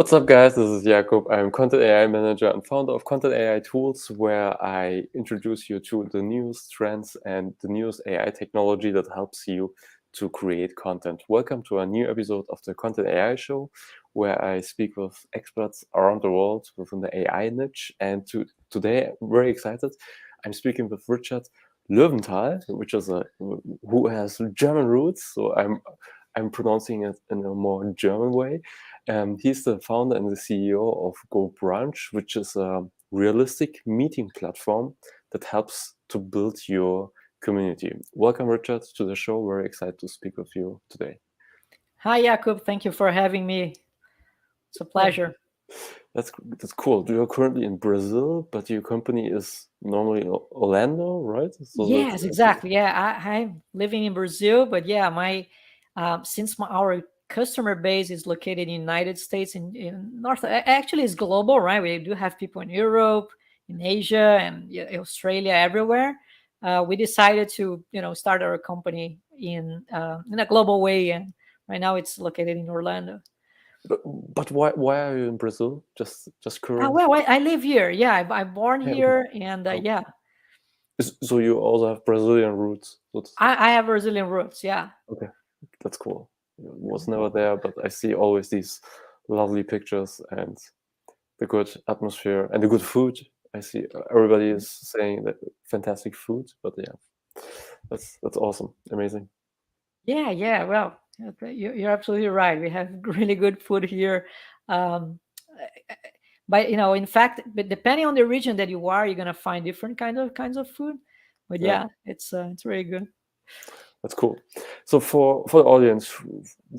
What's up, guys? This is Jakub. I'm Content AI Manager and founder of Content AI Tools, where I introduce you to the newest trends and the newest AI technology that helps you to create content. Welcome to a new episode of the Content AI Show, where I speak with experts around the world within the AI niche. And today, I'm very excited. I'm speaking with Richard Lowenthal, who has German roots. So I'm pronouncing it in a more German way. He's the founder and the CEO of GoBrunch, which is a realistic meeting platform that helps to build your community. Welcome, Richard, to the show. Very excited to speak with you today. Hi, Jakub. Thank you for having me. It's a pleasure. That's cool. You're currently in Brazil, but your company is normally Orlando, right? So Yes, exactly. Yeah, I'm living in Brazil, but yeah, our customer base is located in the United States in actually it's global, right? We do have people in Europe, in Asia, and Australia, everywhere. We decided to start our company in a global way, and right now it's located in Orlando. But why are you in Brazil? Just curious. Well, I live here. Yeah, I'm born Yeah, okay. here, and yeah, So you also have Brazilian roots. I have Brazilian roots. Yeah. Okay, that's cool. Was never there, but I see always these lovely pictures and the good atmosphere and the good food. I see everybody is saying that fantastic food, but yeah, that's awesome, amazing. Yeah. Well, you're absolutely right. We have really good food here. Um, but in fact, but depending on the region that you are, you're gonna find different kinds of food. But Yeah, yeah, it's really good. that's cool. So for the audience,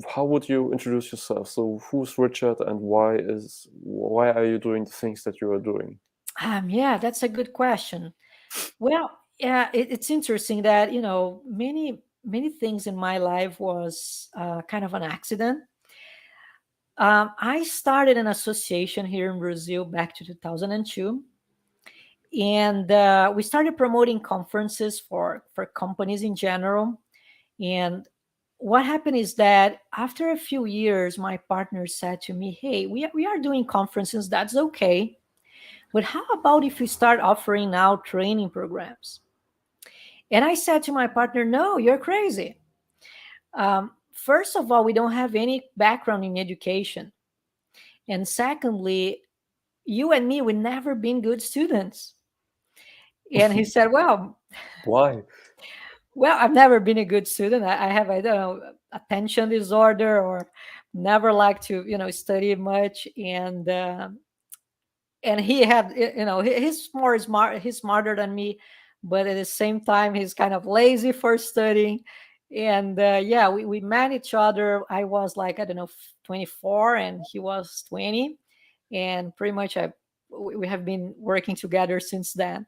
how would you introduce yourself? So who's Richard and why are you doing the things that you are doing? Yeah, that's a good question. Well, yeah, it's interesting that many things in my life was kind of an accident. I started an association here in Brazil back to 2002, and we started promoting conferences for companies in general. And what happened is that after a few years, my partner said to me, "Hey, we are doing conferences. That's okay, but how about if we start offering now training programs?" And I said to my partner, "No, you're crazy. First of all, we don't have any background in education, and secondly, you and me, we've never been good students." And he said, Why? well, I've never been a good student. I have, I don't know, attention disorder, or never liked to, study much. And he had, he's more smart, he's smarter than me, but at the same time, he's kind of lazy for studying. And yeah, we met each other. I was like, I don't know, 24, and he was 20. And pretty much we have been working together since then.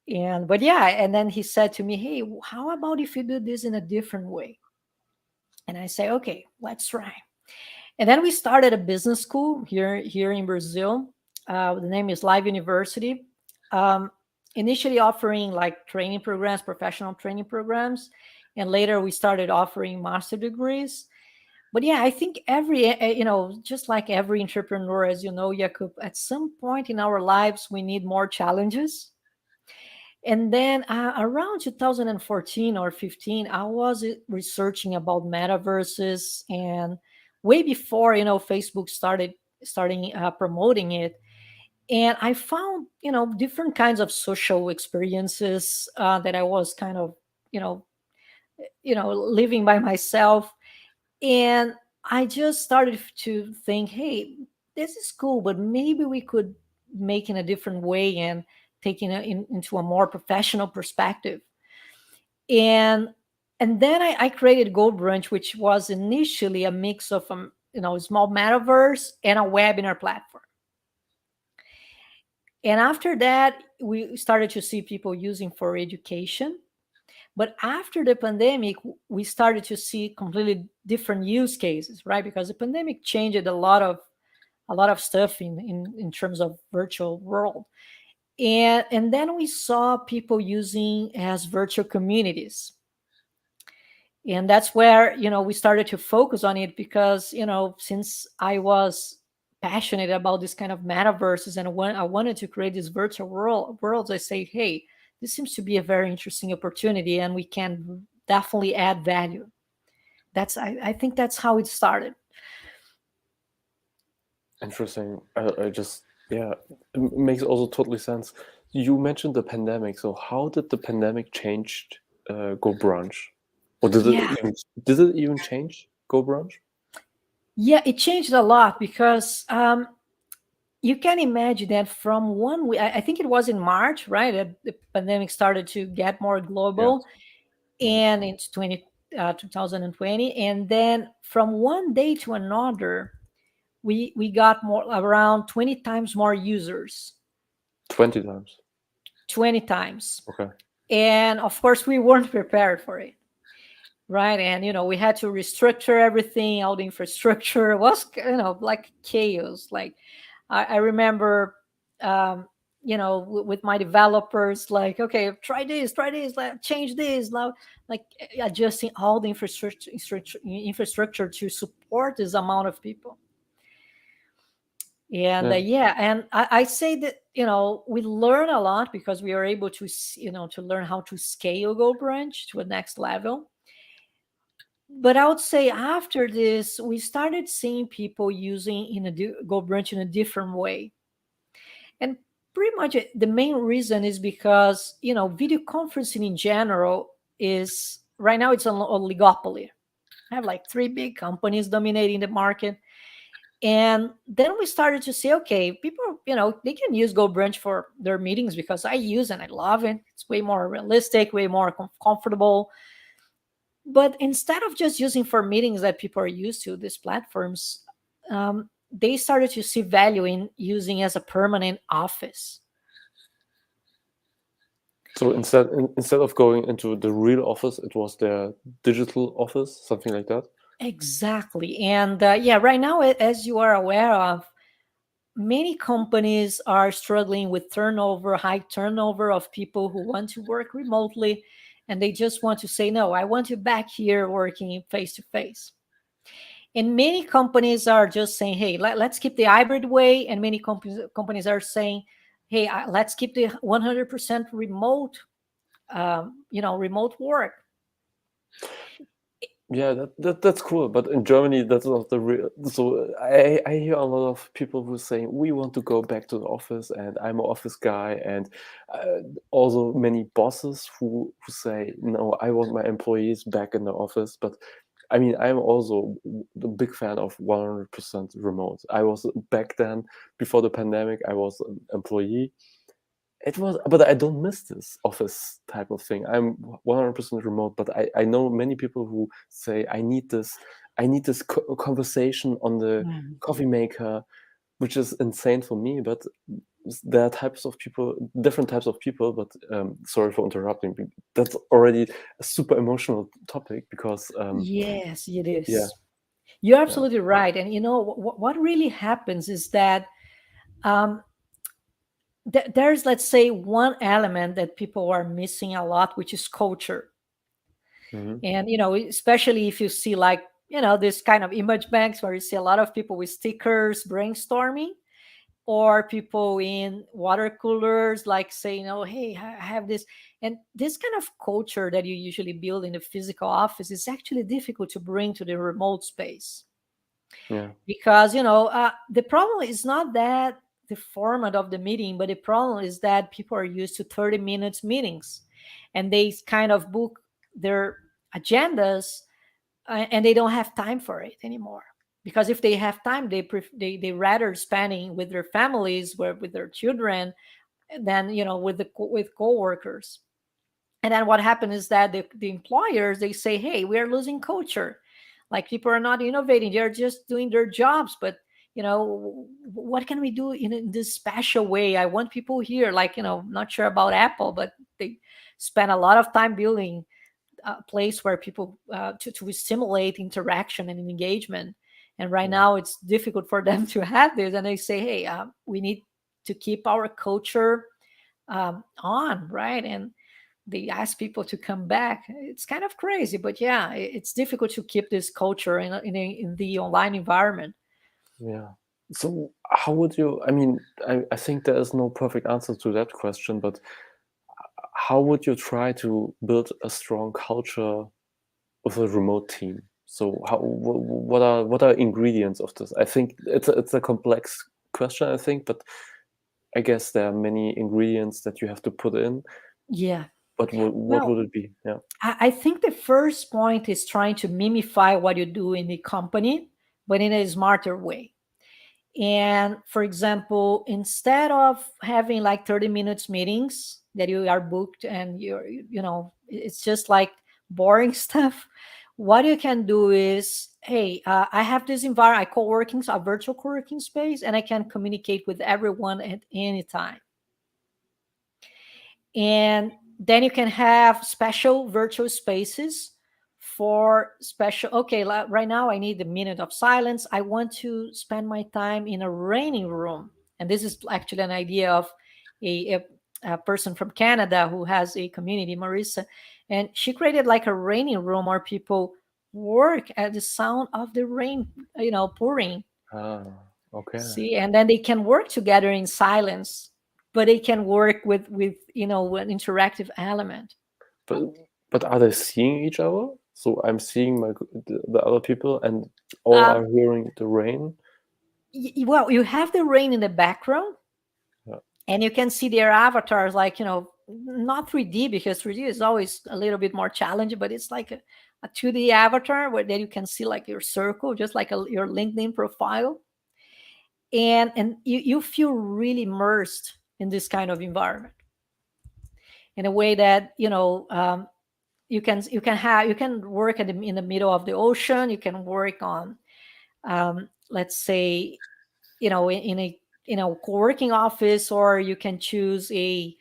But yeah, and then he said to me, "Hey, how about if you do this in a different way?" And I say, "Okay, let's try." And then we started a business school here in Brazil. The name is Live University. Um, Initially offering like training programs, professional training programs, and later we started offering master degrees. But yeah, I think just like every entrepreneur, as you know, Jakub, at some point in our lives we need more challenges. And then around 2014 or 15, I was researching about metaverses, and way before Facebook starting promoting it. And I found different kinds of social experiences that I was kind of you know living by myself, and I just started to think, hey, this is cool, but maybe we could make in a different way and taking it into a more professional perspective. And then I created GoBrunch, which was initially a mix of a small metaverse and a webinar platform. And after that, we started to see people using for education. But after the pandemic, we started to see completely different use cases, right? Because the pandemic changed a lot of stuff in terms of virtual world. And then we saw people using as virtual communities. And that's where we started to focus on it, because since I was passionate about this kind of metaverses, and when I wanted to create these virtual worlds, I say, hey, this seems to be a very interesting opportunity, and we can definitely add value. I think that's how it started. Interesting. I just, yeah, it makes also totally sense. You mentioned the pandemic. So how did the pandemic change GoBrunch? Or Yeah. did it even change GoBrunch? Yeah, it changed a lot because you can imagine that from one week, I think it was in March, right? That the pandemic started to get more Yes. global, Right. and it's 2020. And then from one day to another, we got more, around 20 times more users, 20 times. 20 times. Okay. And of course, we weren't prepared for it. Right. And, we had to restructure everything, all the infrastructure. It was, like chaos. Like, I remember, with my developers, like, okay, try this, like, change this, like adjusting all the infrastructure to support this amount of people. And Yeah. yeah, and I say that, we learn a lot because we are able to, to learn how to scale GoBrunch to a next level. But I would say after this, we started seeing people using GoBrunch in a different way. And pretty much the main reason is because, video conferencing in general is right now it's an oligopoly. I have like three big companies dominating the market. And then we started to say, okay, people, they can use GoBrunch for their meetings because I use and I love it. It's way more realistic, way more comfortable. But instead of just using for meetings that people are used to, these platforms, they started to see value in using as a permanent office. So instead of going into the real office, it was their digital office, something like that. Exactly. And yeah, right now, as you are aware of, many companies are struggling with high turnover of people who want to work remotely. And they just want to say, no, I want you back here working face to face. And many companies are just saying, hey, let's keep the hybrid way. And many companies are saying, hey, let's keep the 100% remote, remote work. Yeah, that's cool. But in Germany, that's not the real. So I hear a lot of people who say we want to go back to the office, and I'm an office guy, and also many bosses who say no, I want my employees back in the office. But I mean, I'm also a big fan of 100% remote. I was back then before the pandemic. I was an employee. It was, but I don't miss this office type of thing. I'm 100% remote, but I know many people who say I need this conversation on the Mm. coffee maker, which is insane for me. But there are types of people, different types of people. But sorry for interrupting. That's already a super emotional topic because Yes, it yeah, is. You're yeah, absolutely right. And what really happens is that um, there's, let's say, one element that people are missing a lot, which is culture. hmm, And especially if you see, like, this kind of image banks where you see a lot of people with stickers brainstorming, or people in water coolers, like saying, oh, hey, I have this. And this kind of culture that you usually build in the physical office is actually difficult to bring to the remote space. yeah, Because the problem is not that the format of the meeting, but the problem is that people are used to 30 minutes meetings, and they kind of book their agendas, and they don't have time for it anymore. Because if they have time, they rather spending with their families, with their children, than with coworkers. And then what happens is that the employers, they say, hey, we are losing culture. Like, people are not innovating, they're just doing their jobs. But what can we do in this special way? I want people here, like, not sure about Apple, but they spend a lot of time building a place where people to stimulate interaction and engagement. And right yeah, now it's difficult for them to have this, and they say, hey, we need to keep our culture on, right? And they ask people to come back. It's kind of crazy, but yeah, it's difficult to keep this culture in the online environment. yeah. So how would you, I mean, I think there is no perfect answer to that question, but how would you try to build a strong culture with a remote team? So what are ingredients of this? I think it's a complex question, I think, but I guess there are many ingredients that you have to put in. Yeah. But what Well, would it be? Yeah. I think the first point is trying to mimify what you do in the company, but in a smarter way. And for example, instead of having like 30 minutes meetings that you are booked and it's just like boring stuff, what you can do is, hey, I have this environment, I co-working, a virtual co-working space, and I can communicate with everyone at any time. And then you can have special virtual spaces for special, okay, right now I need a minute of silence, I want to spend my time in a raining room. And this is actually an idea of a person from Canada who has a community, Marissa, and she created like a raining room where people work at the sound of the rain, pouring. Ah, okay. See, and then they can work together in silence, but they can work with an interactive element. But are they seeing each other? So I'm seeing the other people, and all Um, are hearing the rain. well, you have the rain in the background, Yeah. and you can see their avatars, like not 3D, because 3D is always a little bit more challenging, but it's like a 2D avatar where then you can see like your circle, just like your LinkedIn profile, and you feel really immersed in this kind of environment in a way that you can work in the middle of the ocean. You can work on, let's say, in a co-working office, or you can choose you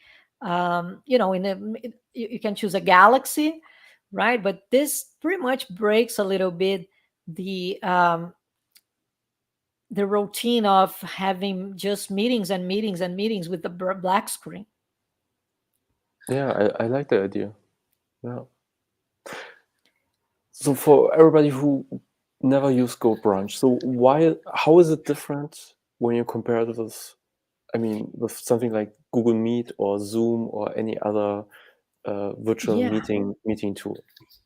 can choose a galaxy, right? But this pretty much breaks a little bit the routine of having just meetings and meetings and meetings with the black screen. Yeah, I like the idea. Yeah. So for everybody who never used GoBrunch, so how is it different when you compare it with, I mean, with something like Google Meet or Zoom or any other virtual Yeah. meeting tool?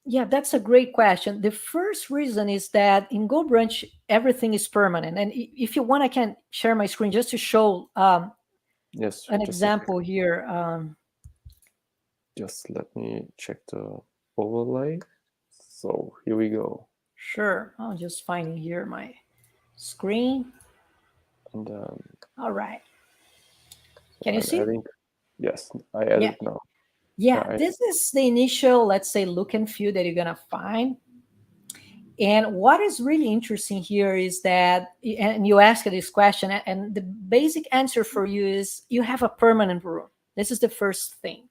Yeah, that's a great question. The first reason is that in GoBrunch, everything is permanent. And if you want, I can share my screen just to show Yes, an just a example second. here. Just let me check the overlay. So here we go. Sure, I'll just find here my screen. And All right. Can you I'm see? adding, yes, I added Yeah. now. Yeah, Yeah, this is the initial, let's say, look and feel that you're going to find. And what is really interesting here is that, and you ask this question, and the basic answer for you is you have a permanent room. This is the first thing.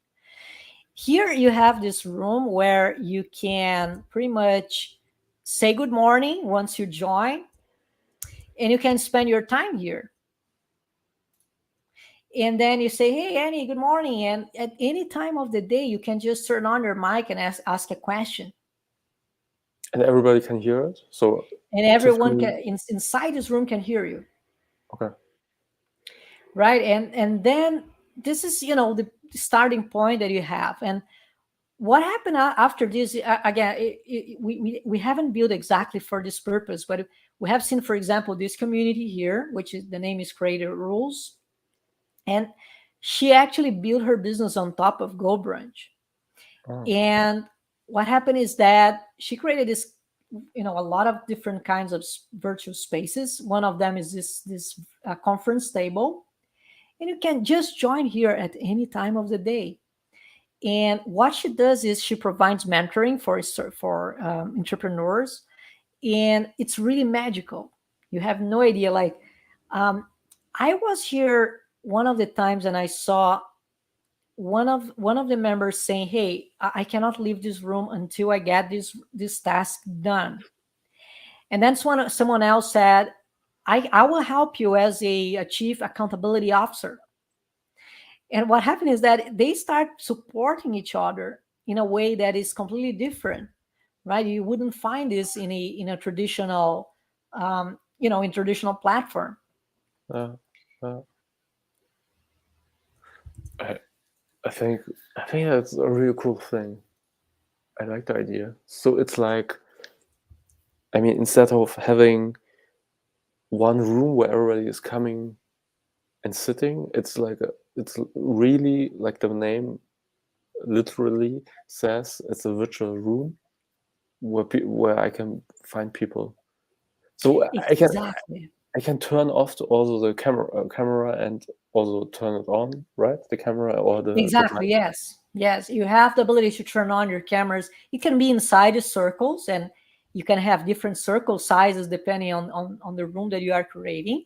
Here you have this room where you can pretty much say good morning once you join, and you can spend your time here. And then you say, hey, Annie, good morning. And at any time of the day, you can just turn on your mic and ask a question. and everybody can hear it. So And everyone Tiffany, inside this room can hear you. okay. Right. And then this is, the starting point that you have. And what happened after this, again, we haven't built exactly for this purpose, but we have seen, for example, this community here, which is, the name is Creator Rules. And she actually built her business on top of GoBrunch. Oh, And what happened is that she created this, a lot of different kinds of virtual spaces. One of them is this conference table, and you can just join here at any time of the day. And what she does is she provides mentoring for entrepreneurs, and it's really magical. You have no idea. Like, I was here one of the times, and I saw one of the members saying, "Hey, I cannot leave this room until I get this task done." And then someone else said, "I will help you as a chief accountability officer." And what happened is that they start supporting each other in a way that is completely different, right? You wouldn't find this in a traditional, in traditional platform. uh, uh, I, I think that's a really cool thing. I like the idea. So it's like, I mean, instead of having one room where everybody is coming and sitting, it's really like the name literally says, it's a virtual room where I can find people. So Exactly. I can turn off also the camera and also turn it on, right? The camera or the Exactly. mic. Yes. Yes. You have the ability to turn on your cameras. It can be inside the circles, and you can have different circle sizes depending on the room that you are creating.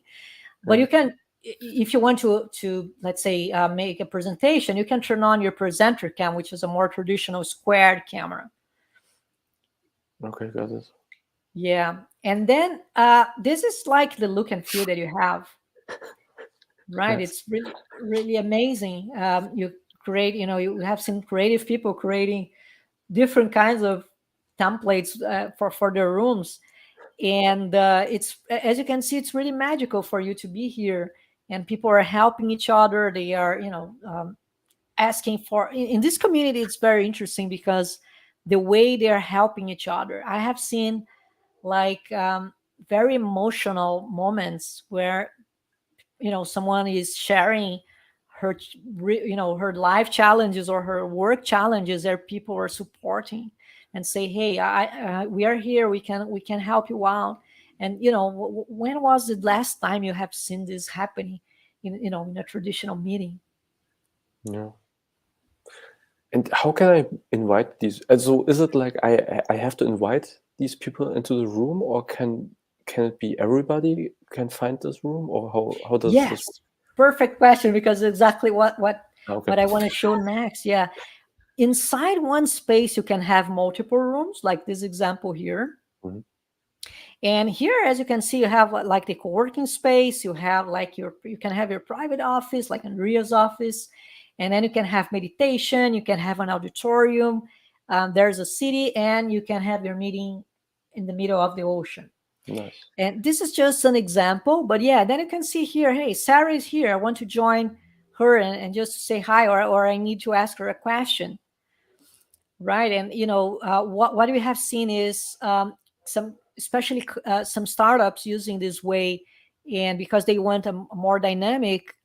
But Yeah. you can, if you want to let's say make a presentation, you can turn on your presenter cam, which is a more traditional squared camera. Okay, got it. Yeah. And then this is like the look and feel that you have, right? Nice. It's really, really amazing. You create, you have some creative people creating different kinds of templates for their rooms. And it's, as you can see, it's really magical for you to be here. And people are helping each other. They are, asking for, in this community, it's very interesting because the way they are helping each other. I have seen like very emotional moments where someone is sharing her her life challenges or her work challenges that people are supporting and say, hey, we are here, we can help you out. And when was the last time you have seen this happening in a traditional meeting? Yeah. And how can I invite these? So is it like I have to invite these people into the room, or can it be everybody can find this room, or how does this Yes, perfect question, because exactly work? Okay. what I want to show next. Yeah, inside one space you can have multiple rooms, like this example here. Mhm. And here, as you can see, you have like the co-working space. You have like you can have your private office, like Andrea's office, and then you can have meditation. You can have an auditorium. There's a city, and you can have your meeting in the middle of the ocean. Nice. And this is just an example, but yeah, then you can see here, hey, Sarah is here. I want to join her and just say hi, or I need to ask her a question, right? And what we have seen is some, especially some startups using this way, and because they want a more dynamic,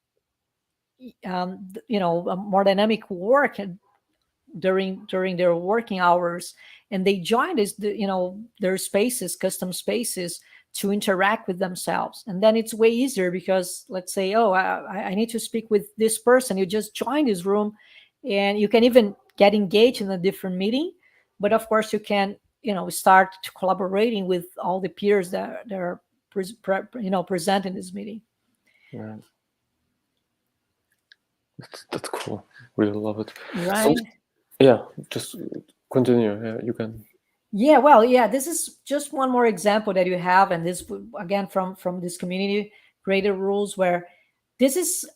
a more dynamic work during their working hours, and they join their spaces, custom spaces, to interact with themselves. And then it's way easier because, let's say, oh, I need to speak with this person. You just join this room, and you can even get engaged in a different meeting. But of course you can start collaborating with all the peers that are present in this meeting. Yeah. That's cool. Really love it. So Right. yeah, just continue. Yeah, you can. Yeah, well, yeah, this is just one more example that you have, and this again from this community created rules, where this is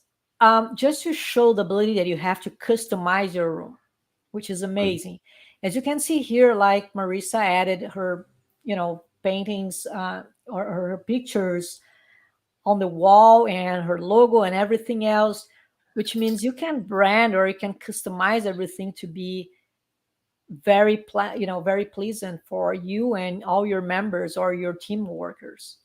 just to show the ability that you have to customize your room, which is Mhm. amazing. As you can see here, like Marissa added her, paintings or her pictures on the wall, and her logo and everything else, which means you can brand or you can customize everything to be very pleasant for you and all your members or your team workers.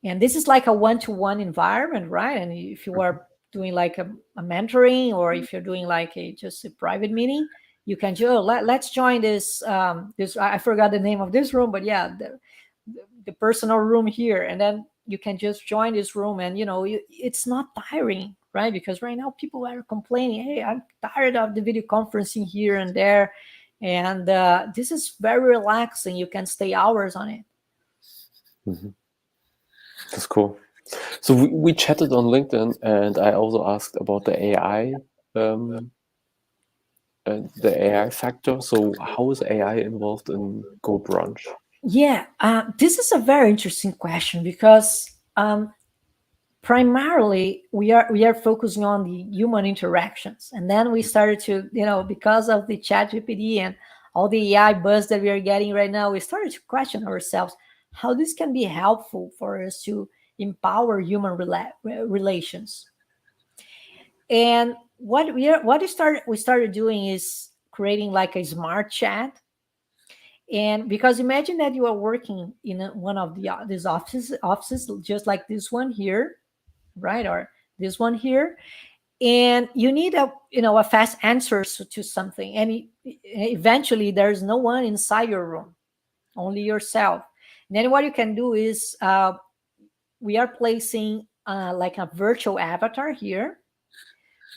And this is like a one-to-one environment, right? And if you Mhm. are doing like a mentoring, or if you're doing like just a private meeting, you can just, let's join this this, I forgot the name of this room, but yeah, the personal room here. And then you can just join this room, and it's not tiring, right? Because right now people are complaining, hey, I'm tired of the video conferencing here and there. And this is very relaxing. You can stay hours on it. Mhm. That's cool. So we chatted on LinkedIn, and I also asked about um, the AI factor. So how is AI involved in GoBrunch? Yeah, this is a very interesting question, because primarily we are focusing on the human interactions, and then we started to, because of the chat gpt and all the AI buzz that we are getting right now, we started to question ourselves how this can be helpful for us to empower human relations. And we started doing is creating like a smart chat. And because imagine that you are working in one of these offices just like this one here, right, or this one here, and you need a fast answer to something, and eventually there's no one inside your room, only yourself. And then what you can do is we are placing like a virtual avatar here,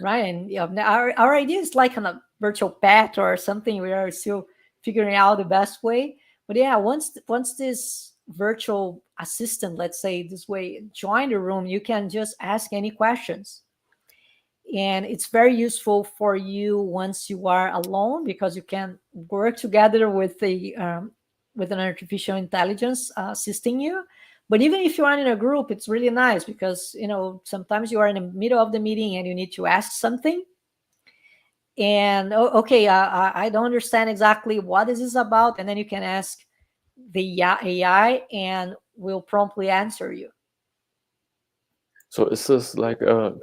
right? And our idea is like a virtual pet or something. We are still figuring out the best way. But yeah, once this virtual assistant, let's say this way, join the room, you can just ask any questions. And it's very useful for you once you are alone, because you can work together with with an artificial intelligence assisting you. But even if you are in a group, it's really nice because sometimes you are in the middle of the meeting and you need to ask something, and okay, I don't understand exactly what this is about, and then you can ask the AI and will promptly answer you. So is this like a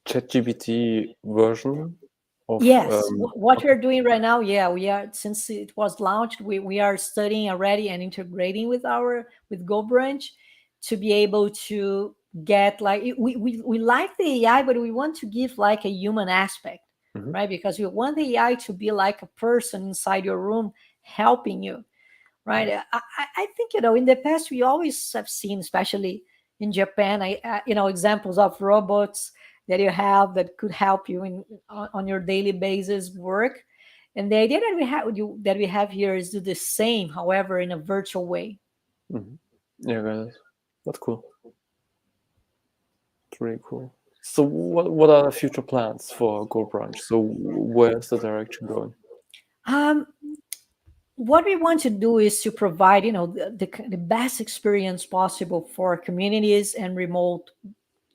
ChatGPT version of Yes, what okay. we're doing right now, yeah, we are, since it was launched, we are studying already and integrating with GoBrunch to be able to get like we like the AI, but we want to give like a human aspect, Mhm. right? Because we want the AI to be like a person inside your room helping you, right? I think in the past we always have seen, especially in Japan, examples of robots that you have that could help you on your daily basis work. And the idea that we have here is do the same, however, in a virtual way. Mhm. Yeah, got it. That's cool. It's really cool. So what are the future plans for GoBrunch? So where's the direction going? Um, what we want to do is to provide, the best experience possible for communities and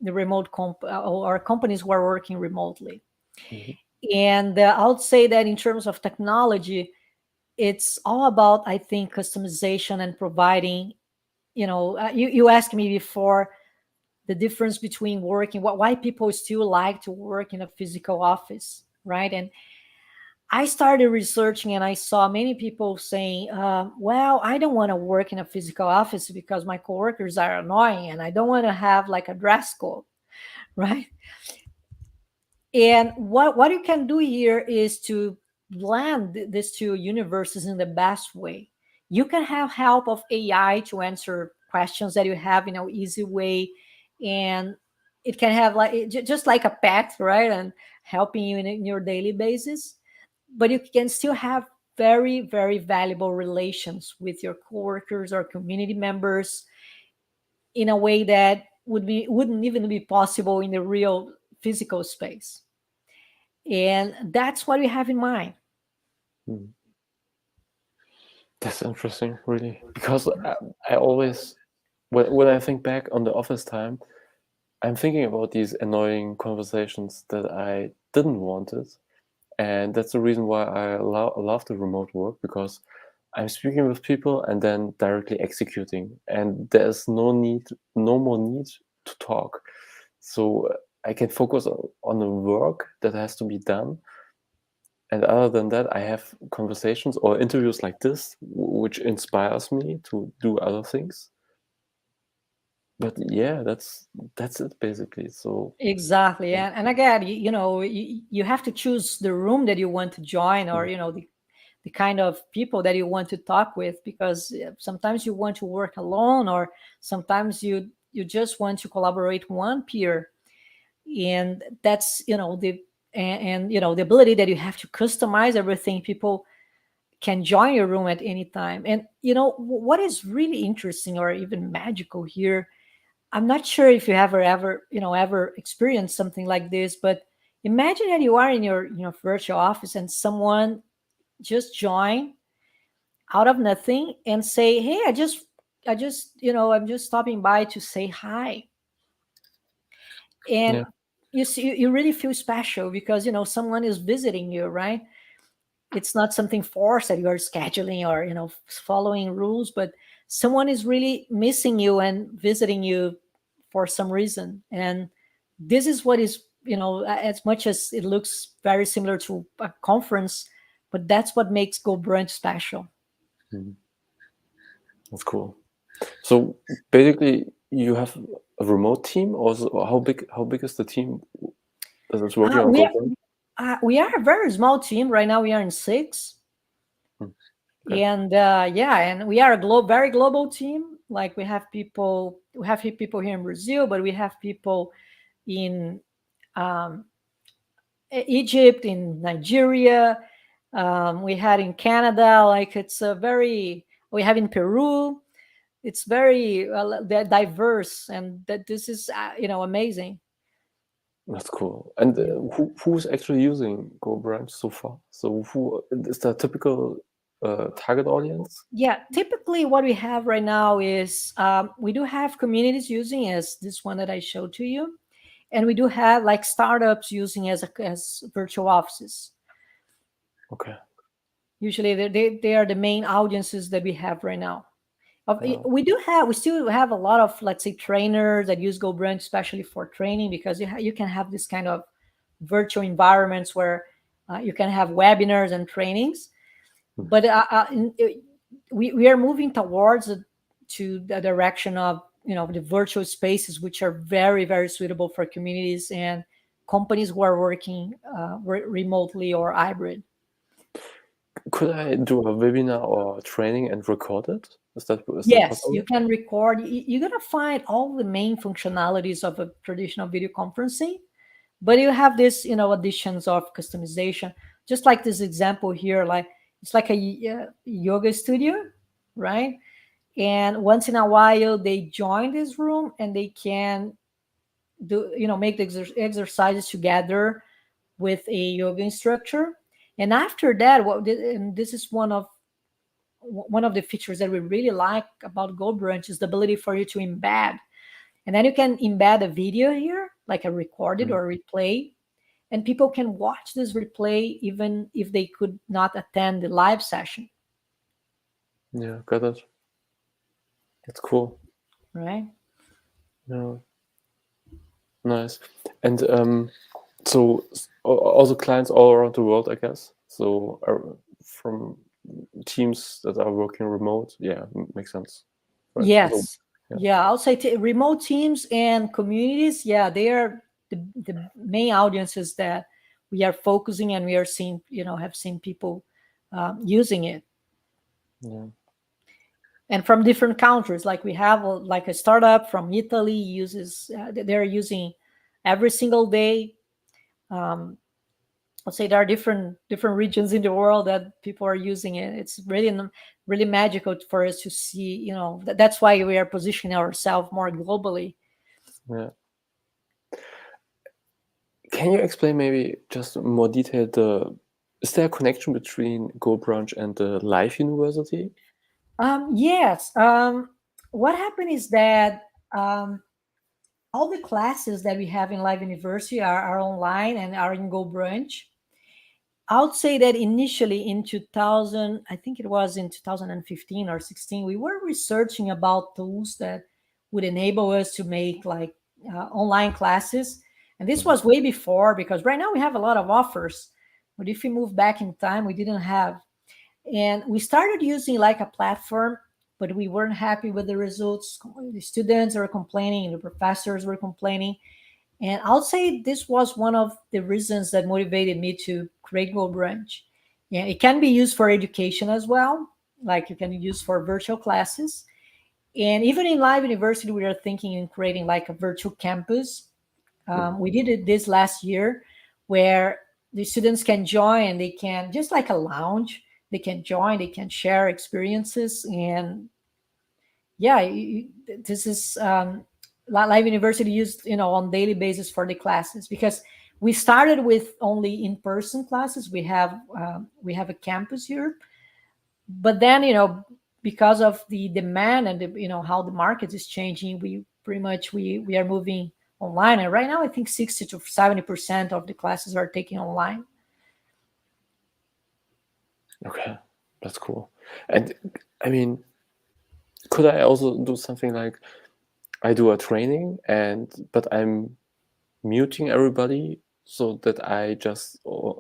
or companies who are working remotely. Mhm. And I would say that in terms of technology, it's all about, I think, customization and providing. You asked me before the difference between working, why people still like to work in a physical office, right? And I started researching and I saw many people saying, well, I don't want to work in a physical office because my coworkers are annoying and I don't want to have like a dress code, right? And what you can do here is to blend these two universes in the best way. You can have help of AI to answer questions that you have in an easy way, and it can have just like a pet, right? And helping you in your daily basis. But you can still have very, very valuable relations with your coworkers or community members in a way that wouldn't even be possible in the real physical space. And that's what we have in mind. Mhm. That's interesting, really, because I always, when I think back on the office time, I'm thinking about these annoying conversations that I didn't want it. And that's the reason why I love the remote work, because I'm speaking with people and then directly executing. And there's no more need to talk. So I can focus on the work that has to be done. And other than that, I have conversations or interviews like this, which inspires me to do other things. But yeah, that's it basically. So Exactly. And again, you have to choose the room that you want to join, or, the kind of people that you want to talk with, because sometimes you want to work alone, or sometimes you just want to collaborate one peer. And that's, the ability that you have to customize everything. People can join your room at any time. And what is really interesting or even magical here, I'm not sure if you have ever experienced something like this, but imagine that you are in your virtual office and someone just join out of nothing and say, "Hey, I'm just stopping by to say hi." And yeah, you see, you really feel special because someone is visiting you, right? It's not something forced that you are scheduling or following rules, but someone is really missing you and visiting you for some reason. And this is what is, as much as it looks very similar to a conference, but that's what makes GoBrunch special. That's cool. So basically, you have a remote team, or how big is the team that is working on GoBrunch? We are a very small team right now. We are in 6. Okay. And and we are a very global team. Like we have people here in Brazil, but we have people in Egypt, in Nigeria. We had in Canada. Like we have in Peru. It's very diverse, and that this is amazing. That's cool. And who's actually using GoBrunch so far? So who is the typical target audience? Yeah, typically what we have right now is we do have communities using as this one that I showed to you, and we do have like startups using as virtual offices. Okay. Usually they are the main audiences that we have right now. We still have a lot of, let's say, trainers that use GoBrunch especially for training, because you can have this kind of virtual environments where you can have webinars and trainings. But we are moving towards to the direction of the virtual spaces, which are very, very suitable for communities and companies who are working remotely or hybrid. Could I do a webinar or training and record it? Is that Yes, possible? you can record. You're gonna find all the main functionalities of a traditional video conferencing, but you have this additions of customization, just like this example here. Like it's like a yoga studio, right? And once in a while they join this room and they can do make the exercises together with a yoga instructor. And after that, and this is one of the features that we really like about GoBrunch, is the ability for you to embed. And then you can embed a video here, like a recorded or replay, and people can watch this replay even if they could not attend the live session. Yeah, got it. That's cool. Right? Yeah. Nice. And so also clients all around the world, I guess. So from teams that are working remote, yeah, makes sense. Right. Yes. So, yeah, I'll say remote teams and communities. Yeah, they are the main audiences that we are focusing, and we are seeing, have seen people using it. Yeah. And from different countries, like we have like a startup from Italy uses, they're using every single day. I'll say there are different regions in the world that people are using it. It's really magical for us to see. That's why we are positioning ourselves more globally. Yeah. Can you explain maybe just more detail is there a connection between GoBrunch and the Live University? Yes. What happened is that all the classes that we have in Live University are online and are in GoBrunch. I would say that initially in 2000, I think it was in 2015 or 16, we were researching about tools that would enable us to make like online classes. And this was way before, because right now we have a lot of offers. But if we move back in time, we didn't have. And we started using like a platform, but we weren't happy with the results. The students were complaining, the professors were complaining. And I'll say this was one of the reasons that motivated me to create GoBrunch. Yeah, it can be used for education as well, like you can use for virtual classes. And even in Live University, we are thinking in creating like a virtual campus. We did this last year, where the students can join and they can, just like a lounge, they can join, they can share experiences. And yeah, this is Live University used on daily basis for the classes, because we started with only in-person classes. We have a campus here, but then because of the demand and how the market is changing, we pretty much we are moving online. And right now I think 60 to 70% of the classes are taken online. Okay, that's cool. And I mean, could I also do something like I do a training, but I'm muting everybody so that I just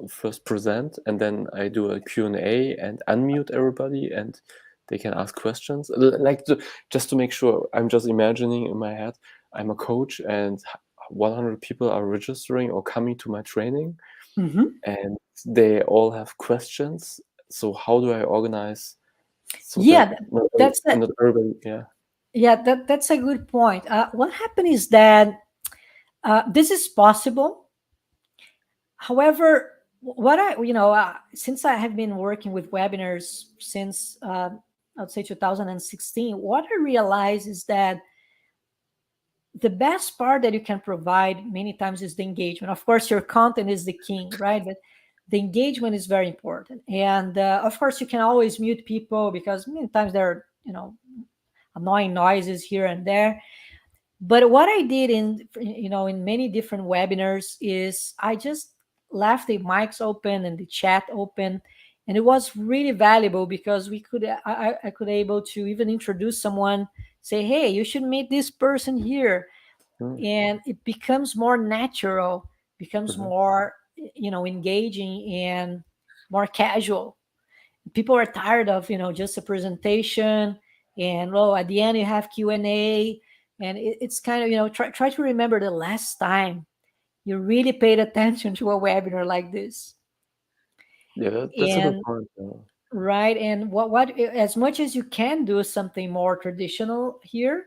first present, and then I do a Q&A and unmute everybody, and they can ask questions. Like just to make sure, I'm just imagining in my head, I'm a coach and 100 people are registering or coming to my training, and they all have questions. So how do I organize so that Yeah, that's a, not everybody, yeah. yeah, that's a good point. What happened is that this is possible. However, what since I have been working with webinars since I'd say 2016, what I realized is that the best part that you can provide many times is the engagement. Of course, your content is the king, right? But the engagement is very important. And of course, you can always mute people because many times there are, annoying noises here and there. But what I did in many different webinars is I just left the mics open and the chat open, and it was really valuable because I could able to even introduce someone, say, hey, you should meet this person here, Mm. and it becomes more natural, becomes Mhm. more engaging and more casual. People are tired of just a presentation, and at the end you have Q&A, and it's kind of try to remember the last time you really paid attention to a webinar like this. Yeah, that's a good And point. Yeah. right, and what as much as you can do something more traditional here,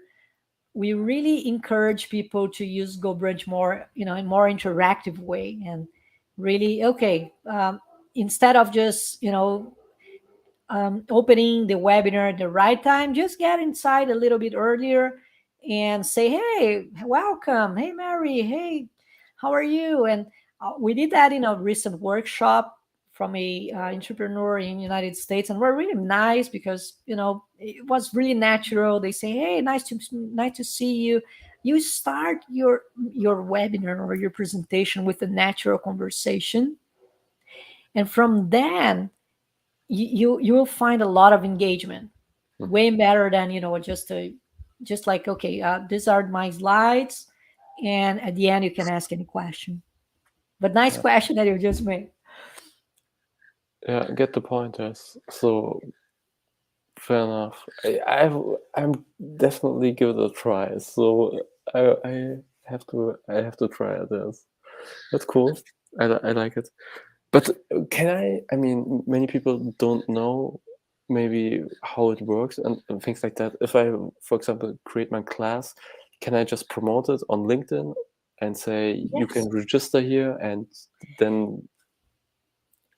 we really encourage people to use GoBrunch more, in more interactive way, and really, okay, instead of just opening the webinar at the right time, just get inside a little bit earlier and say, hey, welcome. Hey, Mary. Hey, how are you? And we did that in a recent workshop from a entrepreneur in United States, and we're really nice because it was really natural. They say, hey, nice to see you. You start your webinar or your presentation with a natural conversation, and from then you will find a lot of engagement, Mhm. way better than just like, okay, these are my slides, and at the end you can ask any question. But nice Yeah, question that you just made. yeah, I get the point. Yes. So fair enough. I'm definitely give it a try. So I have to try it. Yes. That's cool. I like it. But can I mean, many people don't know maybe how it works and things like that. If I, for example, create my class, can I just promote it on LinkedIn and say you Yes. can register here, and then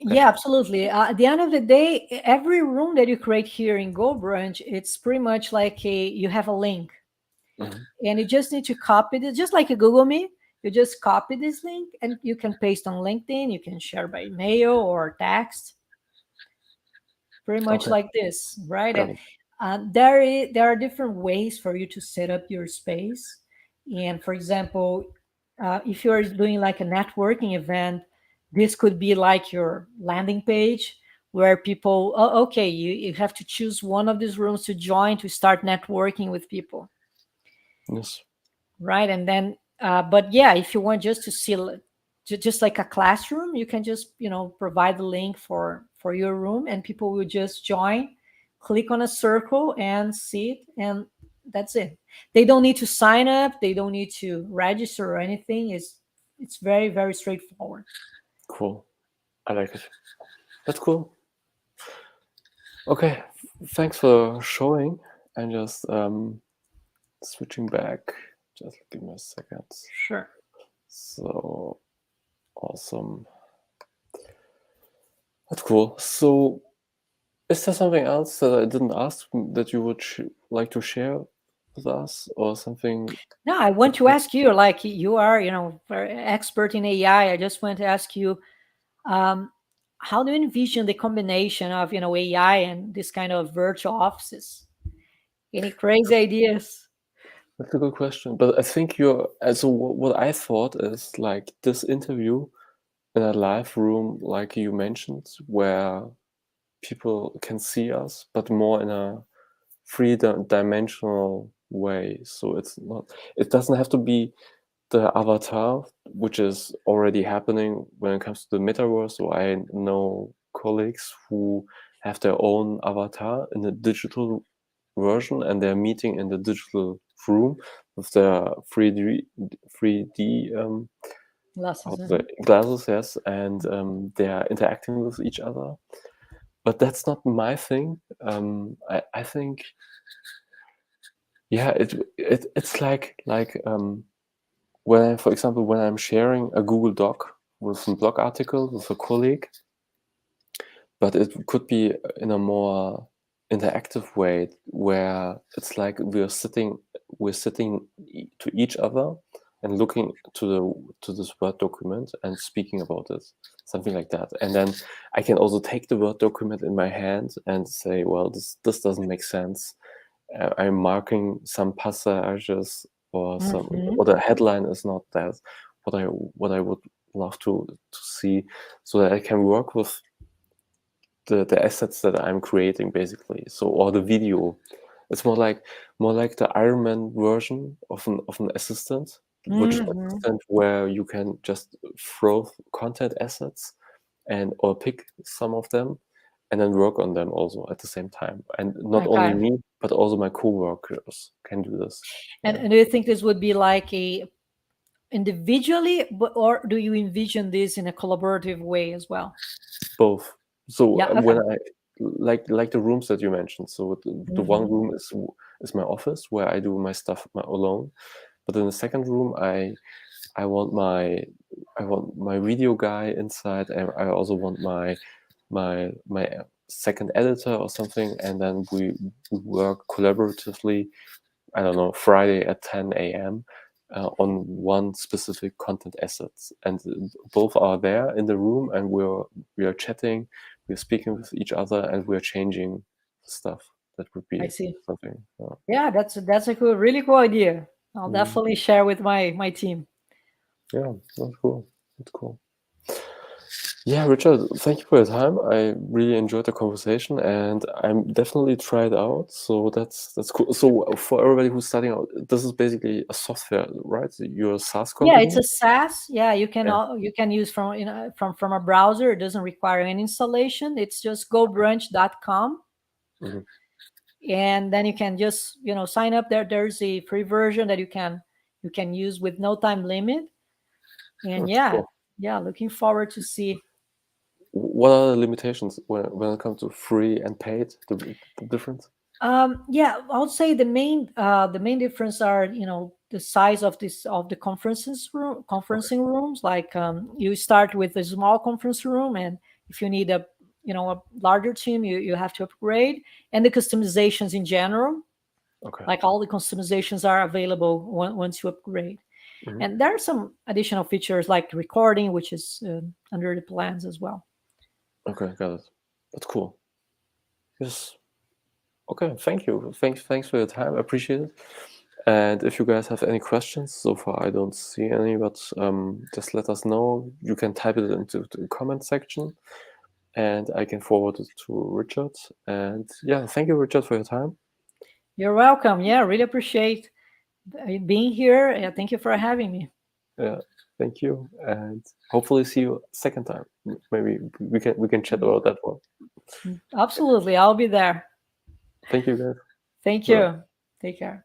okay. Yeah, absolutely. At the end of the day, every room that you create here in GoBrunch, it's pretty much like you have a link, Mhm. and you just need to copy it, just like a Google Meet. You just copy this link, and you can paste on LinkedIn. You can share by email or text, pretty much Okay, like this, right? got And it. there are different ways for you to set up your space. And for example, if you're doing like a networking event, this could be like your landing page where people, oh, okay, you have to choose one of these rooms to join to start networking with people, Yes. right? And then but yeah, if you want just to see just like a classroom, you can just provide the link for your room, and people will just join, click on a circle and see it, and that's it. They don't need to sign up, they don't need to register or anything. It's very, very straightforward. Cool. I like it. That's cool. Okay, thanks for showing. And just switching back. Just give me a second. Sure. So awesome. That's cool. So is there something else that I didn't ask that you would like to share with us, or something? Now I want to ask you, like, you are very expert in AI. I just want to ask you, um, how do you envision the combination of AI and this kind of virtual offices? Any crazy ideas? That's a good question. But I think you're. So what I thought is like this interview in a live room, like you mentioned, where people can see us, but more in a three-dimensional way. So it doesn't have to be the avatar, which is already happening when it comes to the metaverse. So I know colleagues who have their own avatar in a digital version, and they're meeting in the digital room with their 3D Glasses. glasses, yes, and they are interacting with each other. But that's not my thing. I think, yeah, it's like when for example, when I'm sharing a Google Doc with a blog article with a colleague, but it could be in a more interactive way where it's like we're sitting to each other and looking to this Word document and speaking about it, something like that. And then I can also take the Word document in my hand and say, well, this doesn't make sense. I'm marking some passages or the headline is not that what I would love to see, so that I can work with the assets that I'm creating, basically. So, or the video, it's more like the Iron Man version of an assistant, which assistant where you can just throw content assets or pick some of them and then work on them also at the same time. And not only Okay. me, but also my co-workers can do this. And do you think this would be like a individually, or do you envision this in a collaborative way as well? Both. So Yeah. when Okay. I like the rooms that you mentioned. So the one room is my office where I do my stuff alone. But in the second room, I want my video guy inside, and I also want my second editor or something, and then we work collaboratively. I don't know, Friday at 10 a.m. On one specific content assets, and both are there in the room, and we are chatting, we're speaking with each other, and we're changing stuff. That would I be see. something. Yeah, that's a cool, really cool idea. I'll Mm. definitely share with my team. Yeah, that's cool. That's cool. Yeah, Richard, thank you for your time. I really enjoyed the conversation, and I'm definitely try it out. So that's cool. So for everybody who's starting out, this is basically a software, right? You're a SaaS Yeah, company. it's a SaaS. Yeah, Yeah. you can use from from a browser. It doesn't require any installation. It's just GoBrunch.com. Mhm. And then you can just sign up there. There's a free version that you can use with no time limit. And That's cool. looking forward to see. What are the limitations when it comes to free and paid? The difference? Yeah, I would say the main difference are the size of the conferencing rooms. Like you start with a small conference room, and if you need a larger team, you have to upgrade. And the customizations in general, Okay. like all the customizations are available once you upgrade. Mhm. And there are some additional features like recording, which is under the plans as well. Okay, got it. That's cool. Yes. Okay, thank you. Thanks for your time. I appreciate it. And if you guys have any questions, so far I don't see any, but just let us know. You can type it into the comment section, and I can forward it to Richard. And yeah, thank you, Richard, for your time. You're welcome. Yeah, really appreciate being here. Thank you for having me. Yeah, thank you, and hopefully see you second time. Maybe we can chat about that one. Absolutely. I'll be there. Thank you, guys. Thank Bye. you. Take care.